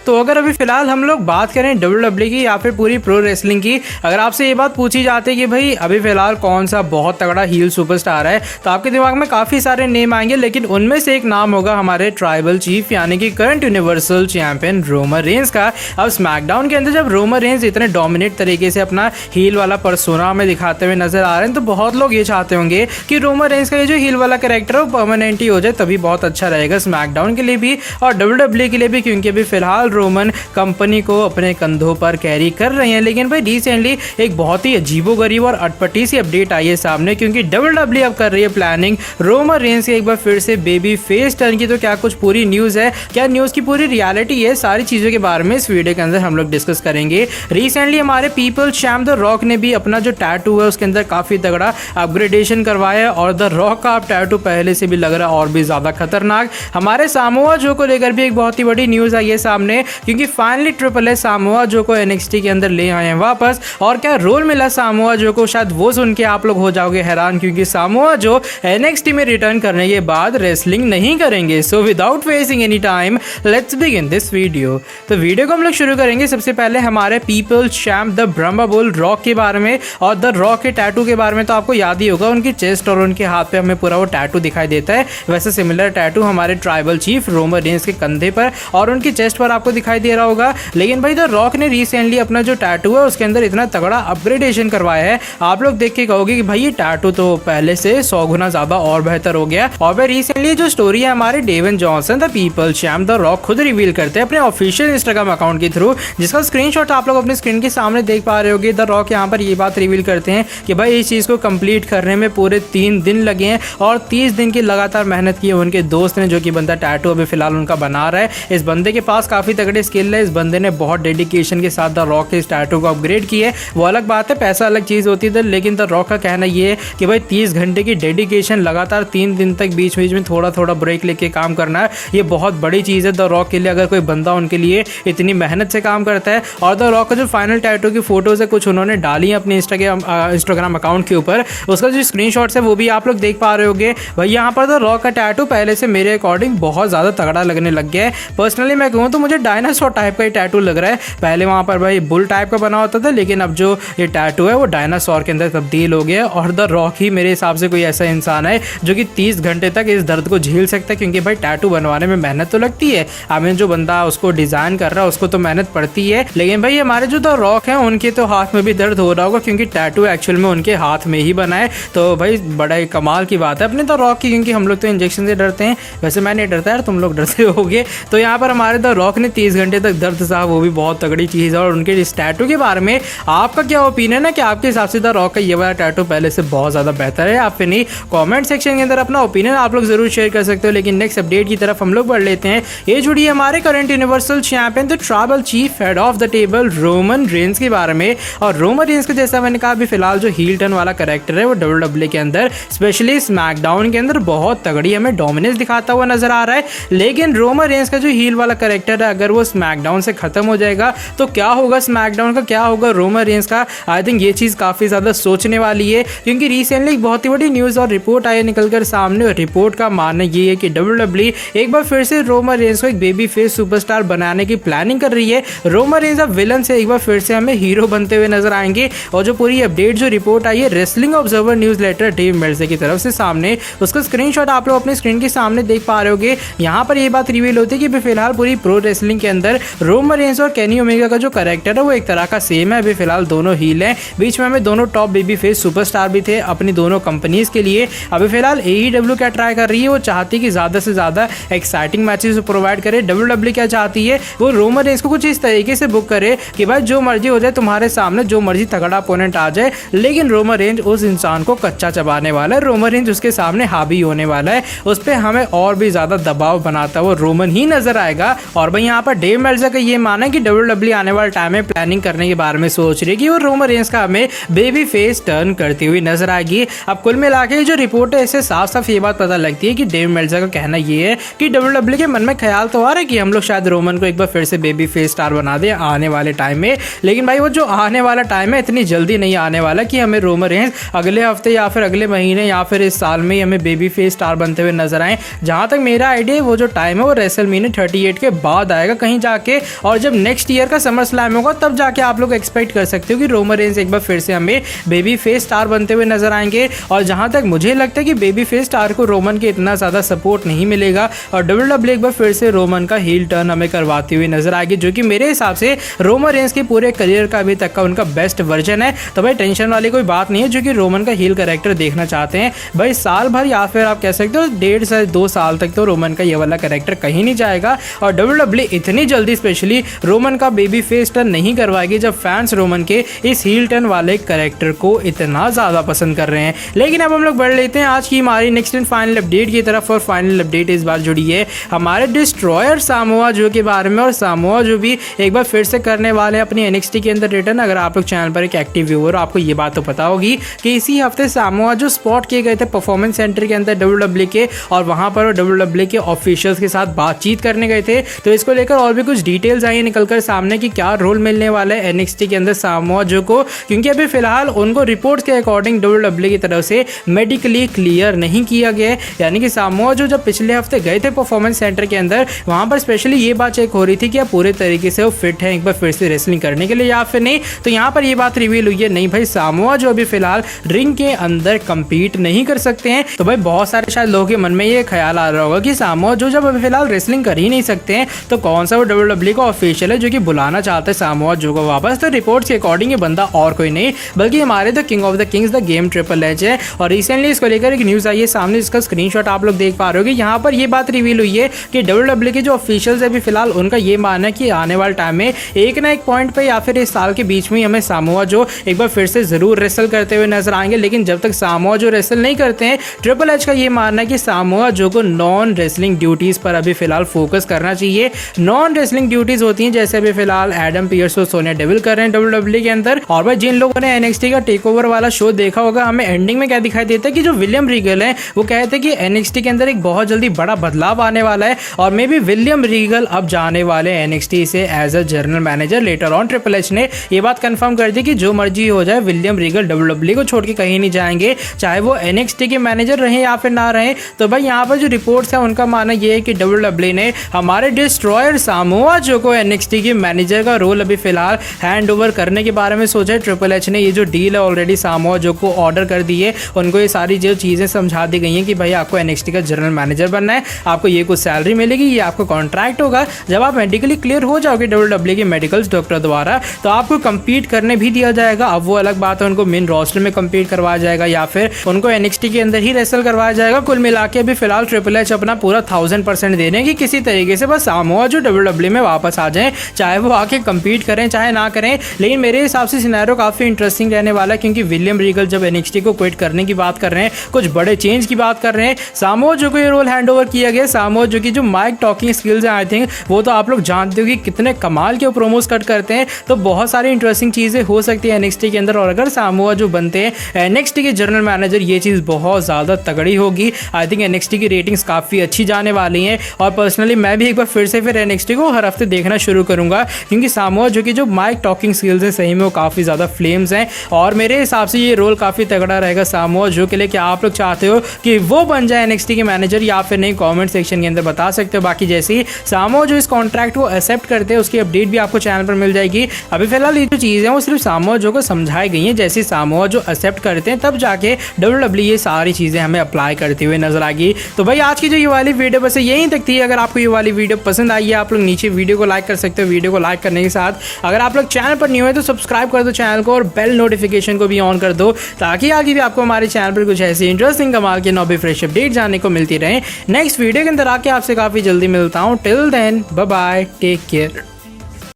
तो अगर अभी फिलहाल हम लोग बात करें WWE की या फिर पूरी प्रो रेसलिंग की, अगर आपसे ये बात पूछी जाती है कि भाई अभी फिलहाल कौन सा बहुत तगड़ा हील सुपरस्टार है, तो आपके दिमाग में काफी सारे नेम आएंगे, लेकिन उनमें से एक नाम होगा हमारे ट्राइबल चीफ यानी कि current universal champion Roman Reigns का। अब स्मैकडाउन के अंदर जब रोमन रेंस इतने डोमिनेट तरीके से अपना हील वाला पर्सोना में दिखाते हुए नजर आ रहे हैं, तो बहुत लोग ये चाहते होंगे कि रोमन रेंस का ये जो हील वाला कैरेक्टर है वो परमानेंट ही हो जाए, तभी बहुत अच्छा रहेगा स्मैकडाउन के लिए भी और WWE के लिए भी, क्योंकि अभी फिलहाल रोमन कंपनी को अपने कंधों पर कैरी कर रहे हैं। लेकिन भाई रिसेंटली एक बहुत ही अजीबोगरीब और अटपटी सी अपडेट आई है सामने, क्योंकि WWE अब कर रही है प्लानिंग रोमन रेंस के एक बार फिर से बेबी फेस टर्न की। तो क्या कुछ पूरी न्यूज है, क्या न्यूज की पूरी रियलिटी है, सारी चीजों के बारे में इस वीडियो के अंदर हम लोग डिस्कस करेंगे। रिसेंटली हमारे पीपल चैम्प द रॉक ने भी अपना जो टैटू है उसके अंदर काफी तगड़ा अपग्रेडेशन करवाया है और द रॉक का टैटू पहले से भी लग रहा है और भी ज्यादा खतरनाक। हमारे सामोआ जो को लेकर भी एक बहुत ही बड़ी न्यूज आई है सामने, क्योंकि फाइनली ट्रिपल ए सामोआ जो को NXT के अंदर ले आए हैं वापस। और क्या रोल मिला सामोआ जो को, शायद वो सुन के आप लोग हो जाओगे हैरान, क्योंकि सामोआ जो NXT में रिटर्न करने के बाद रेसलिंग नहीं करेंगे। So without wasting any time let's begin this video. तो वीडियो को हम लोग शुरू करेंगे सबसे पहले हमारे people champ the Brahma bull rock के बारे में और द रॉक के टैटू के बारे में। तो आपको याद ही होगा उनकी चेस्ट और उनके हाथ पे हमें पूरा वो टैटू दिखाई देता है। वैसे सिमिलर टैटू हमारे ट्राइबल चीफ रोमन रेंस के कंधे पर और उनकी चेस्ट पर आपको दिखाई दे रहा होगा। लेकिन भाई द रॉक ने रिसेंटली अपना जो टैटू है उसके अंदर इतना तगड़ा अपग्रेडेशन करवाया है, आप लोग देख के कहोगे कि भाई ये टैटू तो पहले से 100 गुना ज्यादा और बेहतर हो गया। और भाई रिसेंटली जो स्टोरी है हमारे Dwayne Johnson the people champ the Rock खुद रिवील करते हैं अपने ऑफिशियल इंस्टाग्राम अकाउंट के थ्रू, जिसका स्क्रीनशॉट आप लोग अपने स्क्रीन के सामने देख पा रहे होगे। द रॉक यहाँ पर ये बात रिवील करते हैं कि भाई इस चीज को कंप्लीट करने में पूरे 3 दिन लगे हैं और 30 दिन की लगातार मेहनत की है उनके दोस्त ने, जो कि बंदा टैटू अभी फिलहाल उनका बना रहा है। इस बंदे के पास काफी तगड़े स्किल है, इस बंदे ने बहुत डेडिकेशन के साथ द रॉक के इस टैटू को अपग्रेड किया है। वो अलग बात है, पैसा अलग चीज होती है, लेकिन द रॉक का कहना ये है कि भाई 30 घंटे की डेडिकेशन लगातार 3 दिन तक बीच बीच में थोड़ा थोड़ा ब्रेक लेके काम करना है, ये बहुत बड़ी चीज है द रॉक के लिए। अगर कोई बंदा उनके लिए इतनी मेहनत से काम करता है। और द रॉक का जो फाइनल टैटू की फोटोज है कुछ उन्होंने डाली है अपने इंस्टाग्राम अकाउंट के ऊपर, उसका जो स्क्रीनशॉट्स है वो भी आप लोग देख पा रहे होगे। भाई यहाँ पर द रॉक का टैटू पहले से मेरे अकॉर्डिंग बहुत ज्यादा तगड़ा लगने लग गया है। पर्सनली मैं कहूँ तो मुझे डायनासोर टाइप का ही टैटू लग रहा है। पहले वहाँ पर भाई बुल टाइप का बना होता था, लेकिन अब जो ये टैटू है वो डायनासोर के अंदर तब्दील हो गया। और द रॉक ही मेरे हिसाब से कोई ऐसा इंसान है जो कि 30 घंटे तक इस दर्द को झेल सकता है, क्योंकि भाई टैटू बनवाने में मेहनत तो लगती है। आई जो बंदा उसको डिजाइन कर रहा है उसको तो मेहनत पड़ती है, लेकिन भाई हमारे जो द रॉक है उनके तो हाथ में भी दर्द हो रहा होगा, क्योंकि टैटू एक्चुअल में उनके हाथ में ही बना है। तो भाई बड़ा ही कमाल की बात है अपने द रॉक की, क्योंकि हम लोग तो इंजेक्शन से डरते हैं, वैसे मैं नहीं डरता यार, तुम लोग डरते होगे। तो यहाँ पर हमारे द रॉक ने 30 घंटे तक दर्द सहा, वो भी बहुत तगड़ी चीज है। और उनके इस टैटू के बारे में आपका क्या ओपिनियन है कि आपके हिसाब से द रॉक का ये वाला टैटू पहले से बहुत ज्यादा बेहतर है? आप नहीं कमेंट सेक्शन के अंदर अपना ओपिनियन आप लोग जरूर शेयर कर सकते हो। लेकिन नेक्स्ट अपडेट की तरफ हम लोग बढ़ लेते हैं। ये जुड़ी है हमारे current universal champion the tribal chief head of the table Roman Reigns के बारे में। और रोमन रेंस का जैसा मैंने कहा अभी फिलहाल जो हील टर्न वाला कैरेक्टर है वो WWE के अंदर स्पेशली स्मैकडाउन के अंदर बहुत तगड़ी हमें डोमिनेंस दिखाता हुआ नजर आ रहा है। लेकिन रोमन रेंस का जो हील वाला कैरेक्टर है अगर वो स्मैकडाउन से खत्म हो जाएगा तो क्या होगा स्मैकडाउन का, क्या होगा रोमन रेंस का? आई थिंक ये चीज काफी ज्यादा सोचने वाली है, क्योंकि रिसेंटली एक बहुत ही बड़ी न्यूज और रिपोर्ट आई निकलकर सामने। और रिपोर्ट का मानना ये है कि WWE एक बार फिर से रोमन रेंस को एक बेबी फेस सुपरस्टार बनाने की प्लानिंग कर रही है। रोमन रेंस अब विलन से एक बार फिर से हमें हीरो बनते हुए नजर आएंगे। और जो पूरी अपडेट जो रिपोर्ट आई है wrestling observer newsletter Dave Meltzer की तरफ से सामने, उसका स्क्रीनशॉट आप लोग अपने स्क्रीन के सामने देख पा रहे होगे। यहाँ पर ये बात रिवील होती है कि फिलहाल पूरी प्रो रेसलिंग के अंदर रोमन रेंस और केनी ओमेगा का जो कैरेक्टर है वो एक तरह का सेम है। अभी फिलहाल दोनों हील हैं, बीच में हमें दोनों टॉप बेबी फेस सुपरस्टार भी थे अपनी दोनों कंपनीज के लिए। अभी फिलहाल AEW क्या ट्राई कर रही है, वो चाहती है कि ज्यादा से ज्यादा एक्साइटिंग मैचेस प्रोवाइड करे। WWE क्या चाहती है, वो रोमन रेंस को कुछ इस तरीके से बुक करे कि भाई जो मर्जी हो जाए, तुम्हारे सामने जो मर्जी तगड़ा अपोनेंट आ जाए, लेकिन रोमन रेंस उस इंसान को कच्चा चबाने वाला है, रोमन रेंस उसके सामने हावी होने वाला है, उस पर हमें और भी ज्यादा दबाव बनाता हुआ रोमन ही नजर आएगा। और भाई यहाँ पर डेव मेल्टजर का ये मानना है कि WWE आने वाले टाइम में प्लानिंग करने के बारे में सोच रही है कि वो रोमन रेंस का हमें बेबी फेस टर्न करती हुई नजर आएगी। अब कुल मिला के जो रिपोर्ट है इससे साफ साफ ये बात पता लगती है कि डेव मेल्टजर का कहना ये है कि WWE के मन में ख्याल तो आ रहा है कि हम लोग शायद रोमन को एक बार फिर से बेबी फेस स्टार बना दे आने वाले टाइम में। लेकिन भाई वो जो आने वाला टाइम है इतनी जल्दी नहीं आने वाला कि हमें रोमन रेंस अगले हफ्ते या फिर अगले महीने या फिर इस साल में हमें बेबी फेस स्टार बनते हुए नजर आए। जहां तक मेरा आइडिया वो जो टाइम है वो रेसलमेनिया 38 के बाद आएगा, कहीं जाके, और जब नेक्स्ट ईयर का समर स्लैम होगा तब जाके आप लोग एक्सपेक्ट कर सकते हो कि रोमन रेंस एक बार फिर से हमें बेबी फेस स्टार बनते हुए नजर आएंगे। और जहां तक मुझे लगता है कि बेबी फेस स्टार को रोमन के इतना ज्यादा सपोर्ट नहीं मिलेगा और WWE एक बार फिर से रोमन का हील टर्न हमें करवाती हुई नजर आएगी, जो कि मेरे हिसाब से रोमन रेंस के पूरे करियर का अभी तक का उनका बेस्ट वर्जन है। तो भाई टेंशन वाली कोई बात नहीं है, जो कि रोमन का हील कैरेक्टर देखना चाहते हैं भाई साल भर या फिर आप कह सकते हो 1.5 से 2 साल तक तो रोमन का ये वाला कैरेक्टर कहीं नहीं जाएगा। और WWE इतनी जल्दी स्पेशली रोमन का बेबी फेस टर्न नहीं करवाएगी जब फैंस रोमन के इस हील टर्न वाले कैरेक्टर को इतना ज्यादा पसंद कर रहे हैं। लेकिन अब हम लोग बढ़ लेते हैं आज की हमारी नेक्स्ट एंड फाइनल अपडेट की तरफ। और फाइनल अपडेट इस बार जुड़ी है हमारे डिस्ट्रॉयर सामोआ जो के बारे में। और सामोआ जो भी एक बार फिर से करने वाले हैं अपनी NXT के अंदर रिटर्न। अगर आप लोग चैनल पर एक एक्टिव व्यूअर हो आपको ये बात तो पता होगी कि इसी हफ्ते सामोआ जो स्पॉट किए गए थे परफॉर्मेंस सेंटर के अंदर WWE के, और वहां पर WWE के ऑफिशियल्स के साथ बातचीत करने गए थे। तो इसको लेकर और भी कुछ डिटेल्स आई निकलकर सामने कि क्या रोल मिलने वाला है NXT के अंदर सामोआ जो को, क्योंकि अभी फिलहाल उनको रिपोर्ट्स के अकॉर्डिंग WWE की तरफ से मेडिकली क्लियर नहीं किया गया है। यानी कि सामोआ जो जब पिछले हफ्ते गए थे परफॉर्मेंस सेंटर के अंदर वहां पर स्पेशली ये बात चेक हो रही थी कि आप पूरे तरीके से वो फिट है एक बार फिर से रेसलिंग करने के लिए या फिर नहीं। तो यहाँ पर ये बात रिवील हुई है नहीं भाई सामोआ जो अभी फिलहाल रिंग के अंदर compete नहीं कर सकते हैं। तो भाई बहुत सारे शायद लोगों के मन में ये ख्याल आ रहा होगा कि सामोआ जो जब अभी फिलहाल रेसलिंग कर ही नहीं सकते हैं तो कौन सा वो WWE का ऑफिशियल है जो कि बुलाना चाहता है सामोआ जो को वापस। तो रिपोर्ट्स के अकॉर्डिंग ये बंदा और कोई नहीं बल्कि हमारे the king of the Kings the game triple H है। और रिसेंटली इसको लेकर एक न्यूज आई है सामने, इसका स्क्रीनशॉट आप लोग देख पा रहे हो कि यहाँ पर ये बात रिवील हुई है कि WWE के जो ऑफिशियल्स है अभी फिलहाल उनका ये मानना है कि आने वाले टाइम में एक ना एक पॉइंट पे या फिर इस साल के बीच में हमें सामोआ जो एक बार फिर से जरूर रेसल करते हुए नजर आएंगे। लेकिन जब तक सामोआ जो रेसल नहीं करते हैं ट्रिपल एच का ये मानना है कि सामोआ जो को नॉन रेसलिंग ड्यूटीज पर अभी फिलहाल फोकस करना चाहिए। नॉन रेसलिंग ड्यूटीज होती हैं जैसे अभी फिलहाल एडम पियर्स और सोनिया डेविल कर रहे हैं WWE के अंदर। और भाई जिन लोगों ने NXT का टेक ओवर वाला शो देखा होगा हमें एंडिंग में क्या दिखाई देता है कि जो विलियम रीगल है वो कहते हैं कि NXT के अंदर एक बहुत जल्दी बड़ा बदलाव आने वाला है और मे बी विलियम रीगल अब जाने वाले NXT से as a general manager. Later on triple H ने ये बात कंफर्म कर दी कि जो मर्जी हो जाए विलियम रीगल WWE को छोड़ के कहीं नहीं जाएंगे, चाहे वो NXT के मैनेजर रहे या फिर ना रहे। तो भाई यहाँ पर जो रिपोर्ट्स है उनका मानना ये है कि WWE ने हमारे डिस्ट्रॉयर सामोआ जो को NXT के मैनेजर का रोल अभी फिलहाल हैंड ओवर करने के बारे में सोचा है। ट्रिपल एच ने ये जो डील है ऑलरेडी सामोआ जो को ऑर्डर कर दी है, उनको ये सारी जो चीजें समझा दी गई हैं कि भाई आपको NXT का जनरल मैनेजर बनना है, आपको ये कुछ सैलरी मिलेगी, ये आपको कॉन्ट्रैक्ट होगा, जब आप मेडिकली क्लियर हो जाओगे WWE के मेडिकल्स डॉक्टर द्वारा तो आपको कंपीट करने भी दिया जाएगा। अब वो अलग बात है उनको मेन रोस्टर में कंपीट करवाया जाएगा या फिर उनको NXT के अंदर ही रेसल करवाया जाएगा। कुल मिला के अभी फिलहाल ट्रिपल एच अपना पूरा 1000% दे रहे हैं कि किसी तरीके से बस सामोआ जो WWE में वापस आ जाए, चाहे वो आके कंपीट करें चाहे ना करें। लेकिन मेरे हिसाब से सिनेरियो काफी इंटरेस्टिंग रहने वाला है क्योंकि विलियम रीगल जब NXT को क्विट करने की बात कर रहे हैं, कुछ बड़े चेंज की बात कर रहे हैं, सामोआ जो को ये रोल हैंड ओवर किया गया। सामोआ जो की जो माइक टॉकिंग स्किल्स हैं आई थिंक वो तो आप लोग जानते हो कि कितने कमाल के प्रोमोस कट करते हैं। तो बहुत सारी इंटरेस्टिंग चीजें हो सकती है NXT के अंदर। और अगर सामोआ जो बनते हैं NXT के जनरल मैनेजर ये चीज बहुत ज्यादा तगड़ी होगी। आई थिंक NXT की रेटिंग्स काफी अच्छी जाने वाली हैं और पर्सनली मैं भी एक बार फिर से NXT को हर हफ्ते देखना शुरू करूंगा क्योंकि सामोआ जो की जो माइक टॉकिंग स्किल्स है सही में वो काफी ज्यादा फ्लेम्स हैं और मेरे हिसाब से ये रोल काफी तगड़ा रहेगा सामोआ जो के लिए। क्या आप लोग चाहते हो कि वो बन जाए NXT के मैनेजर या फिर नहीं, कमेंट सेक्शन के अंदर बता सकते हो। बाकी जैसे ही सामोआ जो इस कॉन्ट्रैक्ट को एक्सेप्ट करते हैं उसकी अपडेट भी आपको चैनल पर मिल जाएगी। अभी फिलहाल ये जो चीजें हैं वो सिर्फ सामोआ जो को समझाई गई हैं, जैसे सामोआ जो एक्सेप्ट करते हैं तब जाके WWE ये सारी चीजें हमें अप्लाई करते हुए नजर आएगी। तो भाई आज की जो ये वाली वीडियो बस यही तक थी। अगर आपको ये वाली वीडियो पसंद आई है आप लोग नीचे वीडियो को लाइक कर सकते हो। वीडियो को लाइक करने के साथ अगर आप लोग चैनल पर न्यू है तो सब्सक्राइब कर दो चैनल को और बेल नोटिफिकेशन को भी ऑन कर दो ताकि आगे भी आपको हमारे चैनल पर कुछ ऐसी इंटरेस्टिंग कमाल के नॉबी फ्रेश अपडेट जानने को मिलती रहे। नेक्स्ट वीडियो के अंदर आके आपसे काफी जल्दी मिलता हूँ। Till then bye bye, take care.